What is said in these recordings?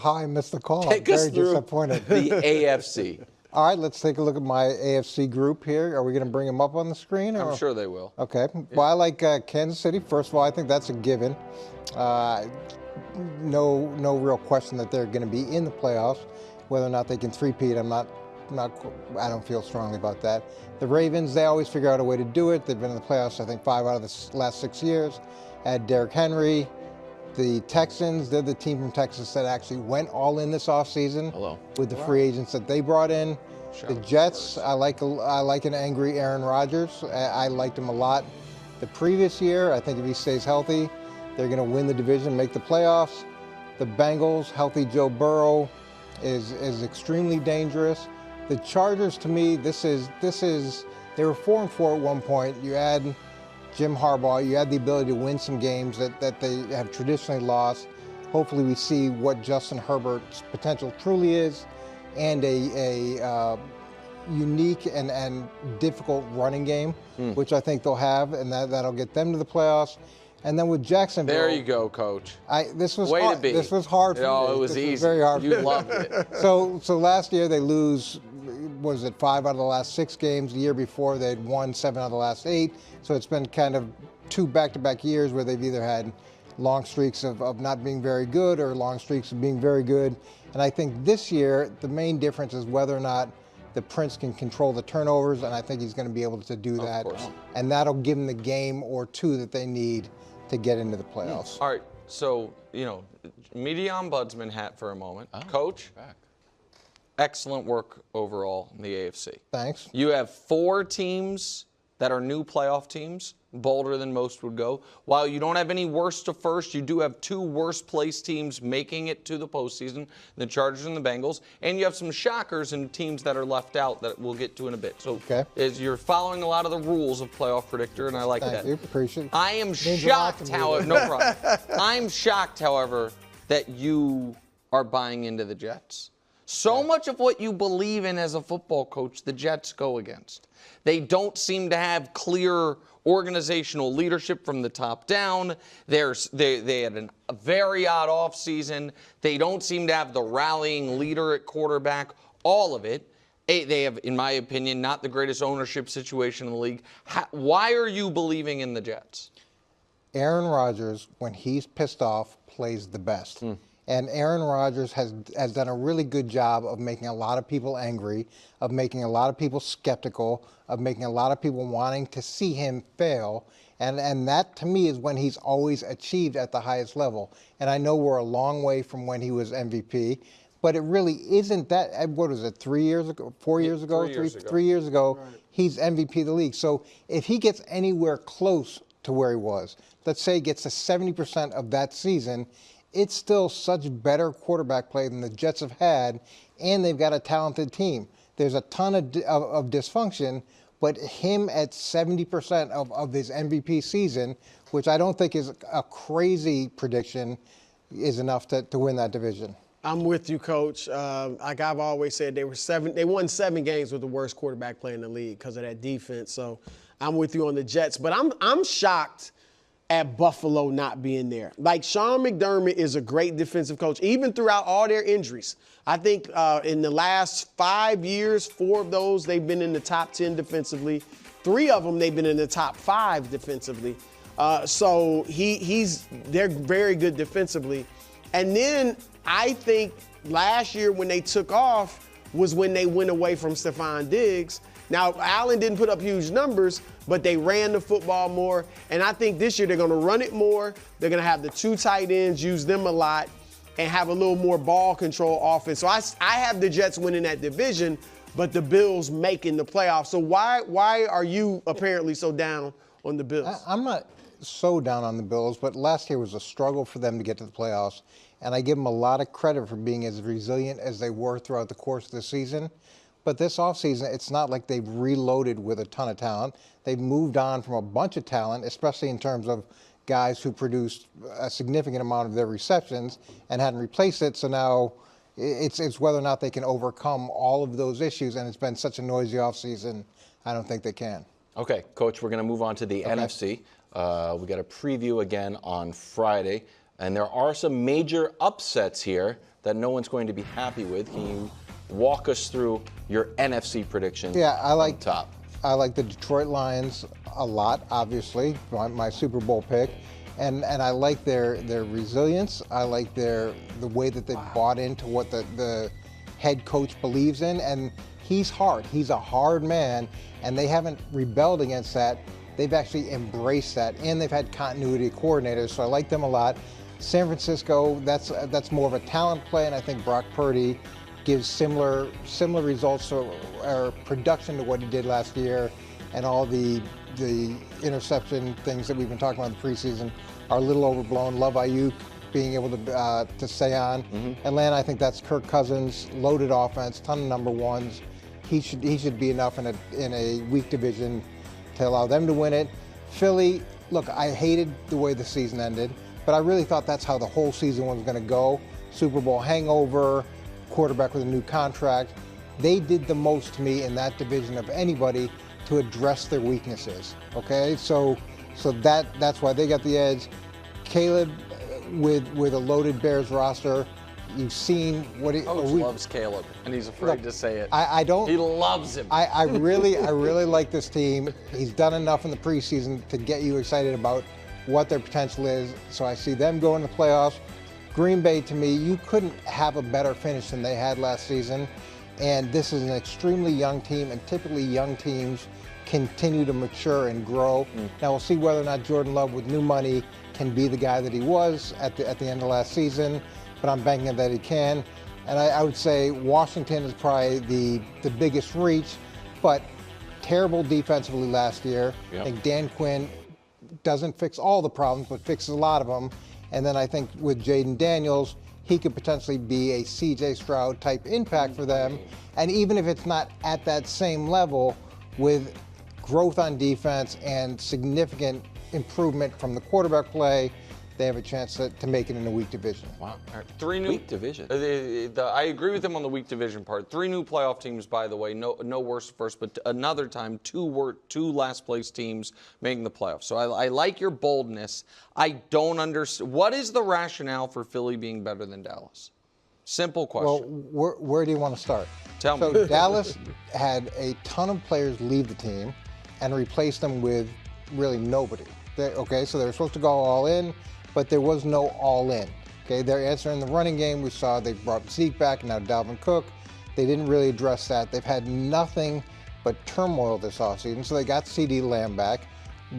Hi, Mr. Call. Take I'm us very through disappointed. the AFC. All right, let's take a look at my AFC group here. Are we going to bring them up on the screen? I'm sure they will. Okay. Well, I like Kansas City. First of all, I think that's a given. No real question that they're going to be in the playoffs. Whether or not they can three-peat, I don't feel strongly about that. The Ravens, they always figure out a way to do it. They've been in the playoffs, I think, 5 out of the last 6 years. Add Derrick Henry. The Texans, they're the team from Texas that actually went all in this offseason with the free agents that they brought in. The Jets, I like an angry Aaron Rodgers. I liked him a lot the previous year. I think if he stays healthy, they're going to win the division, make the playoffs. The Bengals, healthy Joe Burrow is extremely dangerous. The Chargers, to me, they were 4-4 at one point. You add Jim Harbaugh, you had the ability to win some games that they have traditionally lost. Hopefully we see what Justin Herbert's potential truly is, and a unique and difficult running game, which I think they'll have, and that'll get them to the playoffs. And then with Jacksonville, there you go, Coach. This was Way hard. to be. This was hard for me. Oh, it was this easy. Was very hard. You loved it. So last year they lose. Was it 5 out of the last 6 games? The year before they'd won 7 out of the last 8. So it's been kind of 2 back-to-back years where they've either had long streaks of not being very good or long streaks of being very good. And I think this year the main difference is whether or not the Prince can control the turnovers, and I think he's going to be able to do that. Of course. And that'll give them the game or 2 that they need to get into the playoffs. All right, so, media ombudsman hat for a moment. Coach, excellent work overall in the AFC. Thanks. You have 4 teams that are new playoff teams, bolder than most would go. While you don't have any worst to first, you do have 2 worst place teams making it to the postseason, the Chargers and the Bengals, and you have some shockers and teams that are left out that we'll get to in a bit. So you're following a lot of the rules of Playoff Predictor, and I like that. Thank you. Appreciate it. I am shocked, however, no problem. I'm shocked, however, that you are buying into the Jets. So much of what you believe in as a football coach, the Jets go against. They don't seem to have clear organizational leadership from the top down. They had a very odd offseason. They don't seem to have the rallying leader at quarterback, all of it. They have, in my opinion, not the greatest ownership situation in the league. Why are you believing in the Jets? Aaron Rodgers, when he's pissed off, plays the best. And Aaron Rodgers has done a really good job of making a lot of people angry, of making a lot of people skeptical, of making a lot of people wanting to see him fail. And that, to me, is when he's always achieved at the highest level. And I know we're a long way from when he was MVP, but it really isn't that. What was it, 3 years ago, 4 years ago? 3 years ago, he's MVP of the league. So if he gets anywhere close to where he was, let's say he gets to 70% of that season, it's still such better quarterback play than the Jets have had, and they've got a talented team. There's a ton of dysfunction, but him at 70% of his MVP season, which I don't think is a crazy prediction, is enough to win that division. I'm with you, Coach. Like I've always said, they won 7 games with the worst quarterback play in the league because of that defense. So I'm with you on the Jets, but I'm shocked at Buffalo not being there. Like, Sean McDermott is a great defensive coach, even throughout all their injuries. I think in the last 5 years, 4 of those, they've been in the top 10 defensively. 3 of them, they've been in the top 5 defensively. So they're very good defensively. And then I think last year when they took off was when they went away from Stephon Diggs. Now, Allen didn't put up huge numbers, but they ran the football more. And I think this year they're going to run it more. They're going to have the 2 tight ends, use them a lot, and have a little more ball control offense. So I have the Jets winning that division, but the Bills making the playoffs. So why are you apparently so down on the Bills? I'm not so down on the Bills, but last year was a struggle for them to get to the playoffs. And I give them a lot of credit for being as resilient as they were throughout the course of the season. But this offseason, it's not like they've reloaded with a ton of talent. They've moved on from a bunch of talent, especially in terms of guys who produced a significant amount of their receptions and hadn't replaced it. So now it's whether or not they can overcome all of those issues. And it's been such a noisy offseason, I don't think they can. Okay, Coach, we're going to move on to the NFC. We got a preview again on Friday. And there are some major upsets here that no one's going to be happy with. Can you walk us through your NFC prediction? Yeah, I like on top. I like the Detroit Lions a lot, obviously, my Super Bowl pick. And I like their resilience. I like the way that they bought into what the head coach believes in. And he's hard. He's a hard man, and they haven't rebelled against that. They've actually embraced that, and they've had continuity coordinators, so I like them a lot. San Francisco, that's more of a talent play, and I think Brock Purdy gives similar results or production to what he did last year, and all the interception things that we've been talking about in the preseason are a little overblown. Love Ayuk being able to stay on. Atlanta, I think that's Kirk Cousins, loaded offense, ton of number ones. He should be enough in a weak division to allow them to win it. Philly, look, I hated the way the season ended, but I really thought that's how the whole season was going to go. Super Bowl hangover, quarterback with a new contract. They did the most to me in that division of anybody to address their weaknesses. Okay, so that's why they got the edge. Caleb, with a loaded Bears roster, you've seen what he Loves Caleb, and he's afraid to say it. I don't. He loves him. I really like this team. He's done enough in the preseason to get you excited about what their potential is. So I see them going to the playoffs. Green Bay, to me, you couldn't have a better finish than they had last season. And this is an extremely young team, and typically young teams continue to mature and grow. Now we'll see whether or not Jordan Love, with new money, can be the guy that he was at the end of last season. But I'm banking that he can. And I would say Washington is probably the biggest reach, but terrible defensively last year. Yep. I think Dan Quinn doesn't fix all the problems, but fixes a lot of them. And then I think with Jaden Daniels, he could potentially be a C.J. Stroud type impact for them. And even if it's not at that same level, with growth on defense and significant improvement from the quarterback play, they have a chance to make it in a weak division. Wow. All right, 3 new Weak division. I agree with him on the weak division part. 3 new playoff teams, by the way. No worse first, but another time, 2 last place teams making the playoffs. So I like your boldness. I don't understand. What is the rationale for Philly being better than Dallas? Simple question. Well, where do you want to start? Tell me. So Dallas had a ton of players leave the team and replaced them with really nobody. So they were supposed to go all in, but there was no all in. Okay, their answer in the running game, we saw they brought Zeke back and now Dalvin Cook. They didn't really address that. They've had nothing but turmoil this offseason. So they got CD Lamb back.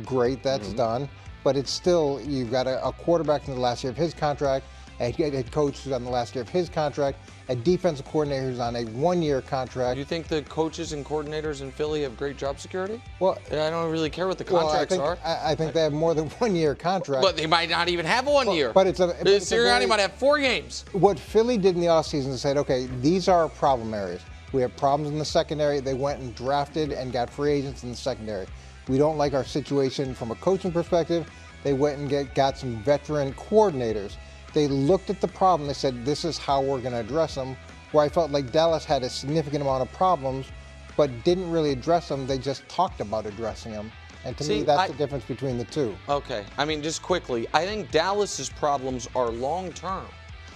Great, that's done. But it's still, you've got a quarterback in the last year of his contract, a head coach who's on the last year of his contract, a defensive coordinator who's on a 1-year contract. Do you think the coaches and coordinators in Philly have great job security? Well, I don't really care what the contracts are. I think they have more than 1-year contract. But they might not even have 1 year. But it's Sirianni might have 4 games. What Philly did in the offseason is said, okay, these are our problem areas. We have problems in the secondary. They went and drafted and got free agents in the secondary. We don't like our situation from a coaching perspective. They went and got some veteran coordinators. They looked at the problem. They said, this is how we're going to address them. Where I felt like Dallas had a significant amount of problems, but didn't really address them. They just talked about addressing them. And to me, that's the difference between the two. Okay. I mean, just quickly, I think Dallas's problems are long-term.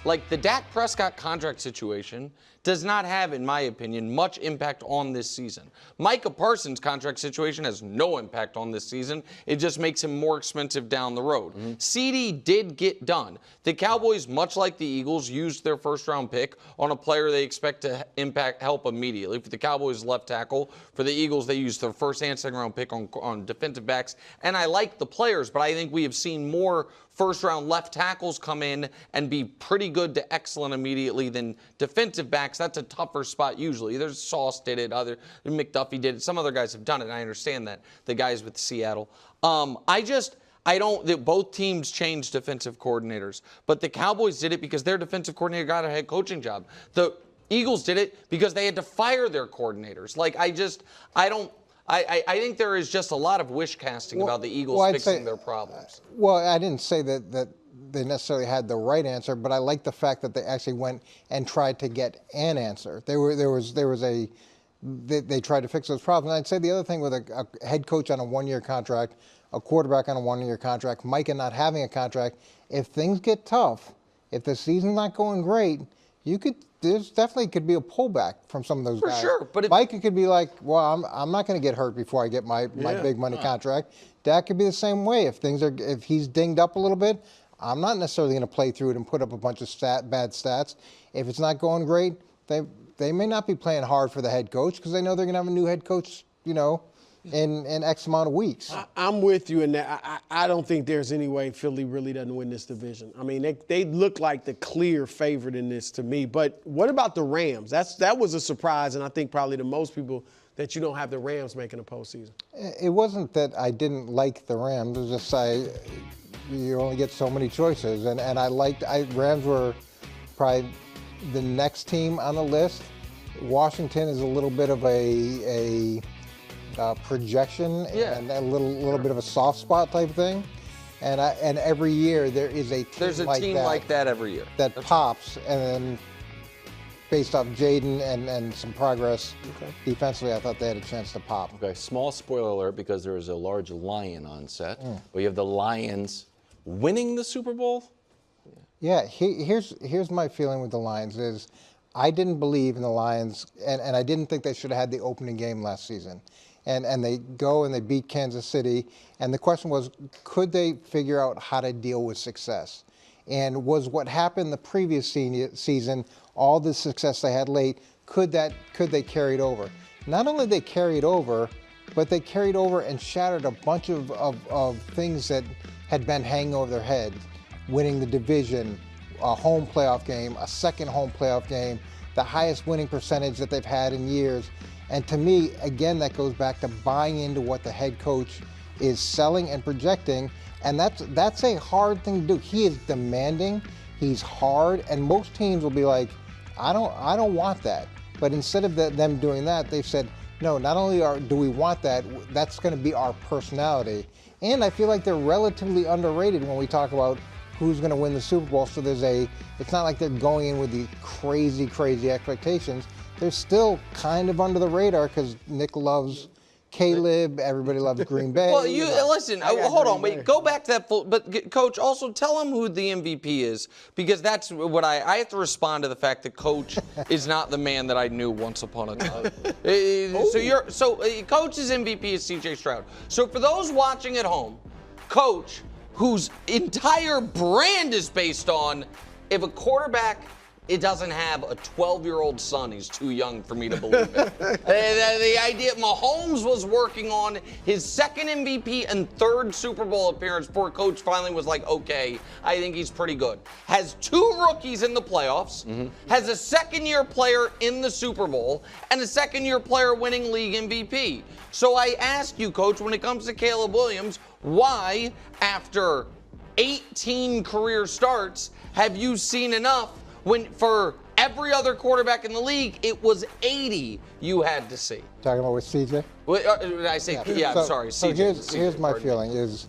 Like the Dak Prescott contract situation does not have, in my opinion, much impact on this season. Micah Parsons' contract situation has no impact on this season. It just makes him more expensive down the road. CD did get done. The Cowboys, much like the Eagles, used their first-round pick on a player they expect to help immediately. For the Cowboys, left tackle. For the Eagles, they used their first and second-round pick on defensive backs. And I like the players, but I think we have seen more first-round left tackles come in and be pretty good to excellent immediately than defensive backs. That's a tougher spot usually. There's Sauce did it, McDuffie did it. Some other guys have done it, and I understand that. The guys with Seattle. Both teams changed defensive coordinators, but the Cowboys did it because their defensive coordinator got a head coaching job. The Eagles did it because they had to fire their coordinators. I think there is just a lot of wish casting about the Eagles fixing their problems. Well, I didn't say that they necessarily had the right answer, but I like the fact that they actually went and tried to get an answer. They tried to fix those problems. And I'd say the other thing with a head coach on a 1-year contract, a quarterback on a 1-year contract, Micah not having a contract, if things get tough, if the season's not going great, there's definitely could be a pullback from some of those guys. For sure, but Mike could be like, well, I'm not going to get hurt before I get my big money contract. Dak could be the same way. If he's dinged up a little bit, I'm not necessarily going to play through it and put up a bunch of bad stats. If it's not going great, they may not be playing hard for the head coach because they know they're going to have a new head coach, in X amount of weeks. I'm with you in that. I don't think there's any way Philly really doesn't win this division. I mean, they look like the clear favorite in this to me. But what about the Rams? That was a surprise, and I think probably to most people that you don't have the Rams making a postseason. It wasn't that I didn't like the Rams. It was just you only get so many choices, and Rams were probably the next team on the list. Washington is a little bit of a projection and a little bit of a soft spot type thing, and every year there is a team like that every year that pops, and then based off Jaden and some progress defensively, I thought they had a chance to pop. Okay, small spoiler alert because there is a large lion on set. We have the Lions winning the Super Bowl. Yeah, here's my feeling with the Lions is I didn't believe in the Lions, and I didn't think they should have had the opening game last season. And they go and they beat Kansas City. And the question was, could they figure out how to deal with success? And was what happened the previous season, all the success they had late, could they carry it over? Not only did they carry it over, but they carried over and shattered a bunch of things that had been hanging over their heads. Winning the division, a home playoff game, a second home playoff game, the highest winning percentage that they've had in years. And to me, again, that goes back to buying into what the head coach is selling and projecting. And that's a hard thing to do. He is demanding, he's hard, and most teams will be like, I don't want that. But instead of them doing that, they've said, no, not only do we want that, that's going to be our personality. And I feel like they're relatively underrated when we talk about who's going to win the Super Bowl. So it's not like they're going in with the crazy, crazy expectations. They're still kind of under the radar because Nick loves Caleb. Everybody loves Green Bay. Well, listen. Hold on. Wait. Go back to that. But Coach, also tell him who the MVP is, because that's what I have to respond to the fact that Coach is not the man that I knew once upon a time. Coach's MVP is C.J. Stroud. So for those watching at home, Coach, whose entire brand is based on if a quarterback doesn't have a 12-year-old son, he's too young for me to believe it. The idea Mahomes was working on his second MVP and third Super Bowl appearance before Coach finally was like, okay, I think he's pretty good. Has 2 rookies in the playoffs, has a second-year player in the Super Bowl, and a second-year player winning league MVP. So I ask you, Coach, when it comes to Caleb Williams, why, after 18 career starts, have you seen enough when for every other quarterback in the league, it was 80 you had to see? Talking about with CJ? Did I say, I'm sorry, CJ. So here's my feeling is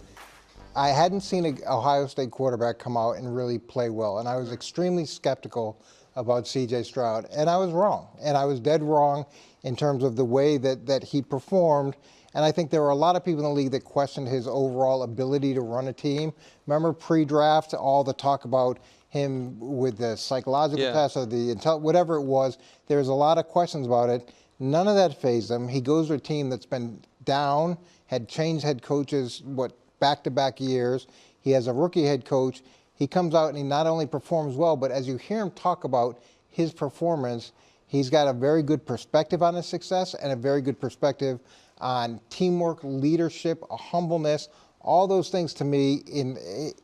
I hadn't seen an Ohio State quarterback come out and really play well, and I was extremely skeptical about CJ Stroud, and I was wrong. And I was dead wrong in terms of the way that he performed. And I think there were a lot of people in the league that questioned his overall ability to run a team. Remember pre-draft, all the talk about him with the psychological test or the whatever it was. There's a lot of questions about it. None of that fazed him. He goes to a team that's been down, had changed head coaches, back-to-back years. He has a rookie head coach. He comes out and he not only performs well, but as you hear him talk about his performance, he's got a very good perspective on his success and a very good perspective on teamwork, leadership, a humbleness, all those things to me,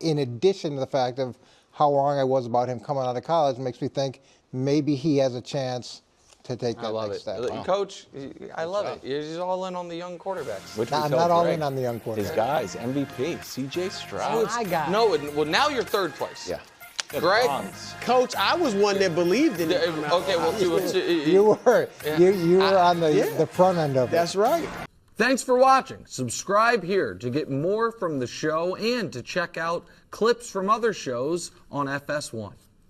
in addition to the fact of how wrong I was about him coming out of college, makes me think maybe he has a chance to take that next step. Wow. Coach, I love it. You're all in on the young quarterbacks. I'm not all in on the young quarterbacks. His guys, MVP, C.J. Stroud. My guy. No, well, now you're third place. Yeah. Greg? Coach, I was one that believed in it. Okay, well, you were on the front end of it. That's right. Thanks for watching. Subscribe here to get more from the show and to check out clips from other shows on FS1.